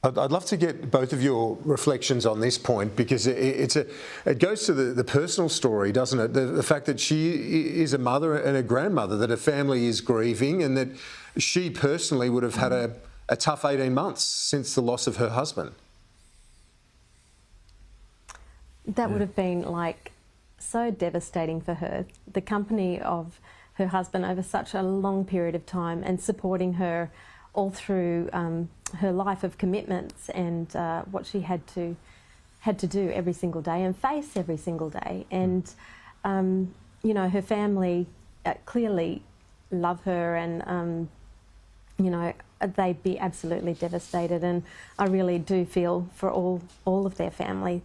I'd love to get both of your reflections on this point, because it goes to the personal story, doesn't it? The fact that she is a mother and a grandmother, that her family is grieving, and that she personally would have had a tough 18 months since the loss of her husband. That would have been like so devastating for her. The company of her husband over such a long period of time, and supporting her all through her life of commitments, and what she had to do every single day and face every single day. And you know, her family clearly love her, and you know, they'd be absolutely devastated. And I really do feel for all of their family.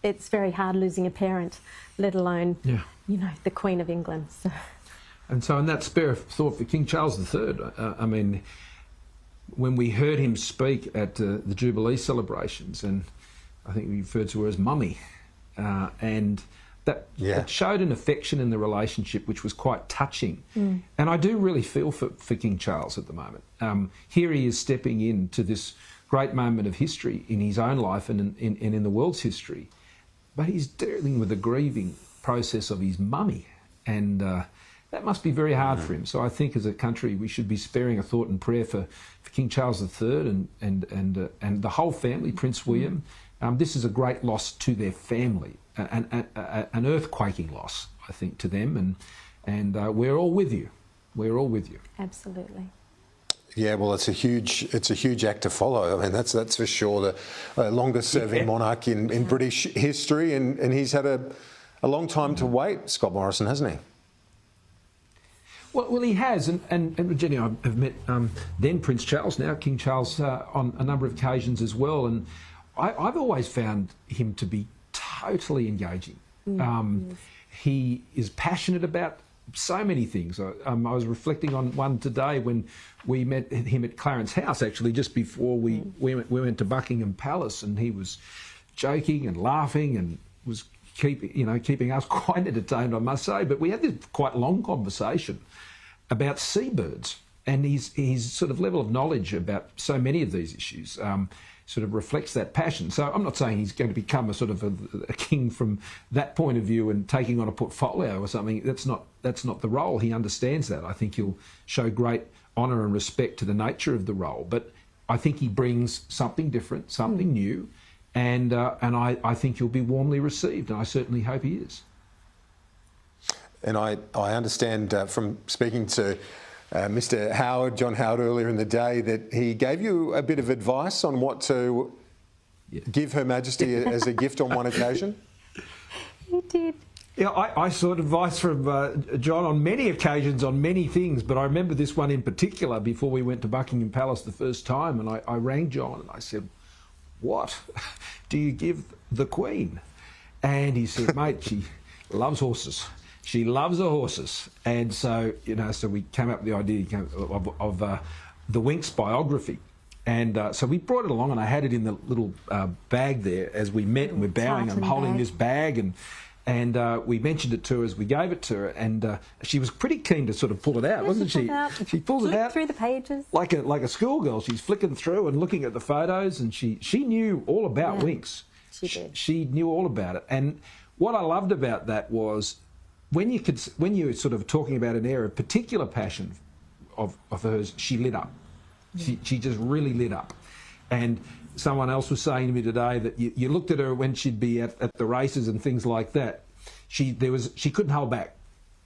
It's very hard losing a parent, let alone you know, the Queen of England. So. And so, in that spare of thought for King Charles III, I mean, when we heard him speak at the Jubilee celebrations, and I think we referred to her as Mummy, and that showed an affection in the relationship which was quite touching. And I do really feel for King Charles at the moment. Here he is stepping into this great moment of history in his own life and in the world's history, but he's dealing with the grieving process of his mummy, and that must be very hard for him. So I think as a country we should be sparing a thought and prayer for King Charles III and the whole family, Prince William. This is a great loss to their family, an earthquaking loss, I think, to them, and we're all with you. We're all with you. Absolutely. Yeah, well, it's a huge act to follow. I mean, that's for sure. The longest-serving monarch in British history, and he's had a long time to wait, Scott Morrison, hasn't he? Well, he has, and Jenny, I have met then Prince Charles, now King Charles, on a number of occasions as well, and I've always found him to be totally engaging. He is passionate about so many things. I was reflecting on one today when we met him at Clarence House, actually, just before we went to Buckingham Palace, and he was joking and laughing and was keeping us quite entertained, I must say. But we had this quite long conversation about seabirds, and his sort of level of knowledge about so many of these issues sort of reflects that passion. So I'm not saying he's going to become a sort of a king from that point of view and taking on a portfolio or something. That's not the role. He understands that. I think he'll show great honour and respect to the nature of the role. But I think he brings something different, something new, and I think he'll be warmly received, and I certainly hope he is. And I understand from speaking to Mr. Howard, John Howard, earlier in the day, that he gave you a bit of advice on what to give Her Majesty as a gift on one occasion? He did. Yeah, I sought advice from John on many occasions on many things, but I remember this one in particular before we went to Buckingham Palace the first time, and I rang John and I said, "What do you give the Queen?" And he said, "Mate, she loves horses. She loves the horses." And so, so we came up with the idea of the Winx biography. And so we brought it along, and I had it in the little bag there as we met, and we're bowing. I'm holding this bag, and we mentioned it to her as we gave it to her, and she was pretty keen to sort of pull it out, wasn't she? She pulls it out through the pages like a schoolgirl. She's flicking through and looking at the photos, and she knew all about Winx. She did. She knew all about it, and what I loved about that was when you were sort of talking about an area of particular passion of hers, she lit up. She just really lit up. And someone else was saying to me today that you looked at her when she'd be at the races and things like that. She couldn't hold back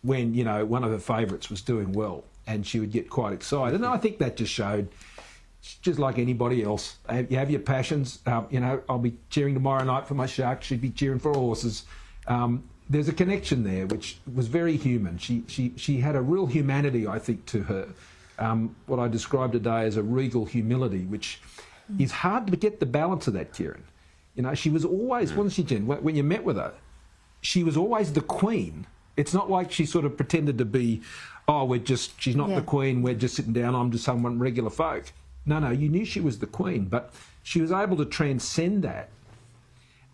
when one of her favourites was doing well, and she would get quite excited. And I think that just showed, just like anybody else, you have your passions. I'll be cheering tomorrow night for my Sharks. She'd be cheering for horses. There's a connection there which was very human. She had a real humanity, I think, to her. What I described today as a regal humility, which is hard to get the balance of that, Kieran. She was always, wasn't she, Jen? When you met with her, she was always the Queen. It's not like she sort of pretended to be, she's not the Queen, we're just sitting down, I'm just someone regular folk. No, you knew she was the Queen, but she was able to transcend that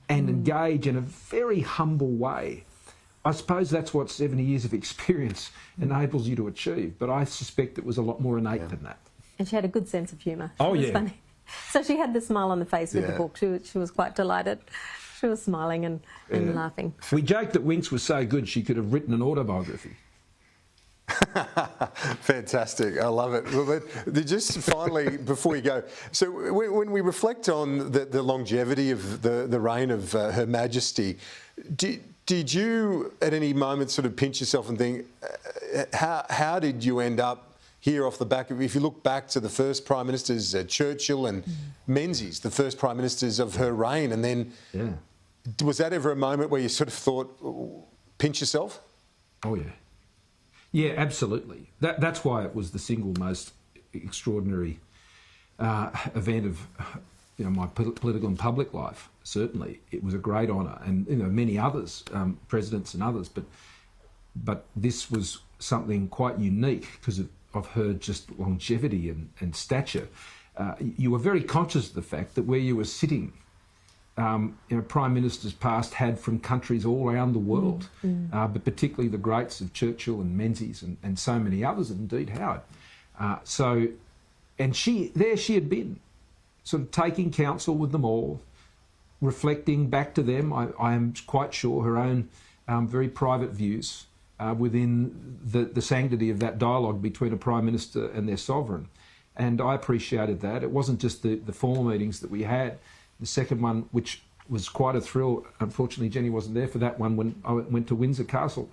and engage in a very humble way. I suppose that's what 70 years of experience enables you to achieve, but I suspect it was a lot more innate than that. And she had a good sense of humour. Oh, It was funny. So she had the smile on the face with the book. She was quite delighted. She was smiling and laughing. We joked that Winks was so good she could have written an autobiography. Fantastic. I love it. Well, but just finally, before we go, so when we reflect on the longevity of the reign of Her Majesty, did you at any moment sort of pinch yourself and think, how did you end up here off the back of, if you look back to the first Prime Ministers, Churchill and Menzies, the first Prime Ministers of her reign, and then was that ever a moment where you sort of thought, pinch yourself? Oh, yeah. Yeah, absolutely. That's why it was the single most extraordinary event of my political and public life. Certainly, it was a great honour, and many others, presidents and others. But this was something quite unique because of her just longevity and stature. You were very conscious of the fact that where you were sitting, Prime Ministers past had from countries all around the world, but particularly the greats of Churchill and Menzies and so many others, and indeed Howard. And she had been, sort of taking counsel with them all, reflecting back to them, I am quite sure, her own very private views within the sanctity of that dialogue between a Prime Minister and their sovereign. And I appreciated that. It wasn't just the formal meetings that we had. The second one, which was quite a thrill, unfortunately Jenny wasn't there for that one, when I went to Windsor Castle,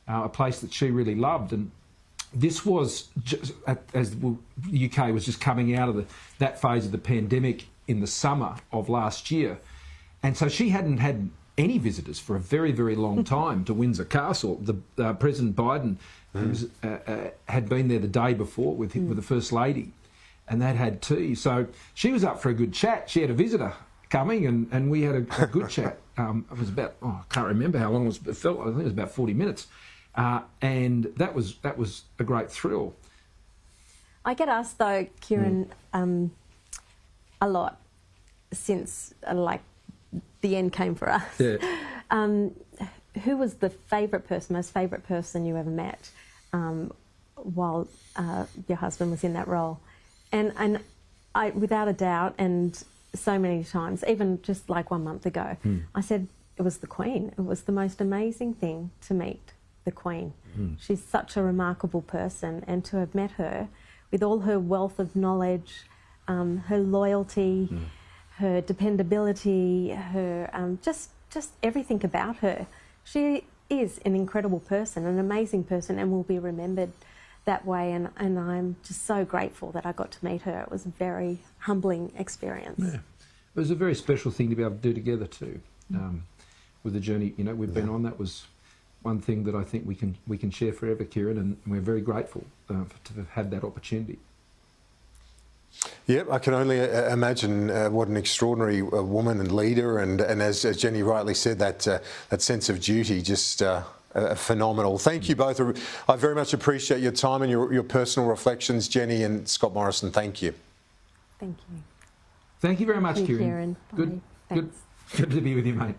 a place that she really loved. And this was, just, as the UK was just coming out of that phase of the pandemic in the summer of last year. And so she hadn't had any visitors for a very, very long time to Windsor Castle. President Biden had been there the day before with the First Lady, and they'd had tea. So she was up for a good chat. She had a visitor coming, and we had a good chat. It was about, I can't remember how long it was. It felt, I think it was about 40 minutes. And that was a great thrill. I get asked, though, Kieran, a lot since, the end came for us. Yeah. Who was the most favourite person you ever met while your husband was in that role? And I, without a doubt, and so many times, even just like 1 month ago, I said it was the Queen. It was the most amazing thing to meet the Queen. She's such a remarkable person, and to have met her with all her wealth of knowledge, her loyalty, her dependability, her just everything about her. She is an incredible person, an amazing person, and will be remembered that way, and I'm just so grateful that I got to meet her. It was a very humbling experience. Yeah. It was a very special thing to be able to do together too. With the journey we've been on, that was one thing that I think we can share forever, Kieran, and we're very grateful to have had that opportunity. Yep, I can only imagine what an extraordinary woman and leader, and as Jenny rightly said, that sense of duty, just phenomenal. Thank you both. I very much appreciate your time and your personal reflections, Jenny and Scott Morrison. Thank you. Thank you. Thank you very much, Thank you, Kieran. Kieran. Good to be with you, mate.